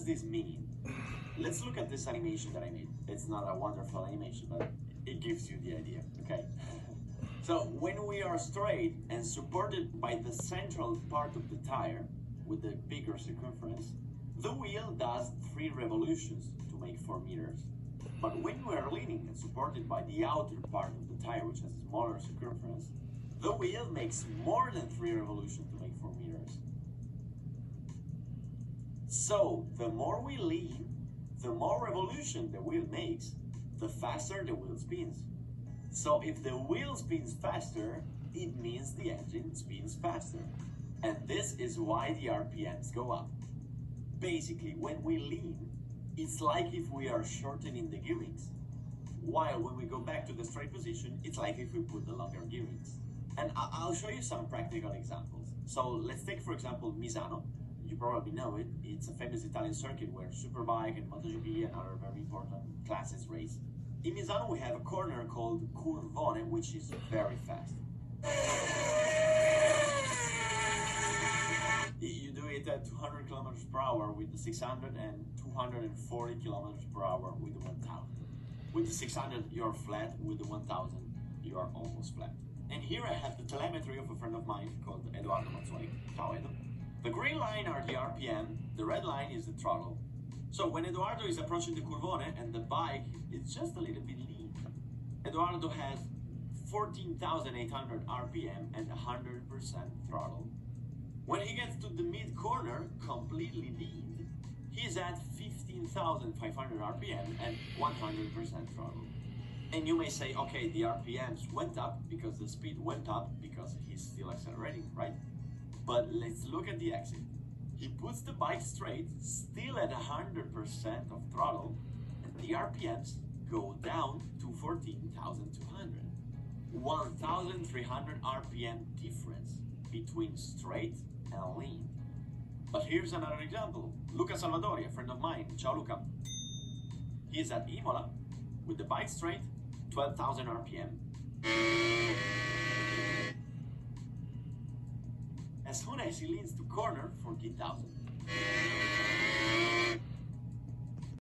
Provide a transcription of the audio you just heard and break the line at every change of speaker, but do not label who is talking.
this mean? Let's look at this animation that I made. It's not a wonderful animation, but it gives you the idea, okay? So when we are straight and supported by the central part of the tire with the bigger circumference, the wheel does 3 revolutions to make 4 meters. But when we are leaning and supported by the outer part of the tire, which has a smaller circumference, the wheel makes more than 3 revolutions to make 4 meters. So the more we lean, the more revolution the wheel makes, the faster the wheel spins. So if the wheel spins faster, it means the engine spins faster. And this is why the RPMs go up. Basically, when we lean, it's like if we are shortening the gearings. While when we go back to the straight position, it's like if we put the longer gearings. And I'll show you some practical examples. So let's take, for example, Misano. You probably know it. It's a famous Italian circuit where Superbike and MotoGP and other very important classes race. In Misano, we have a corner called Curvone, which is very fast. You do it at 200 kilometers per hour with the 600 and 240 kilometers per hour with the 1000. With the 600, you're flat. With the 1000, you are almost flat. And here I have the telemetry of a friend of mine called Edoardo Mazzuoli. Ciao, Edo. The green line are the RPM, the red line is the throttle. So when Edoardo is approaching the Curvone and the bike is just a little bit lean, Edoardo has 14,800 RPM and 100% throttle. When he gets to the mid-corner, completely lean, he's at 15,500 RPM and 100% throttle. And you may say, okay, the RPMs went up because the speed went up because he's still accelerating, right? But let's look at the exit. He puts the bike straight, still at 100% of throttle, and the RPMs go down to 14,200. 1,300 RPM difference between straight and lean. But here's another example. Luca Salvadori, a friend of mine. Ciao, Luca. He is at Imola with the bike straight, 12,000 RPM. As soon as he leans to corner, 14,000.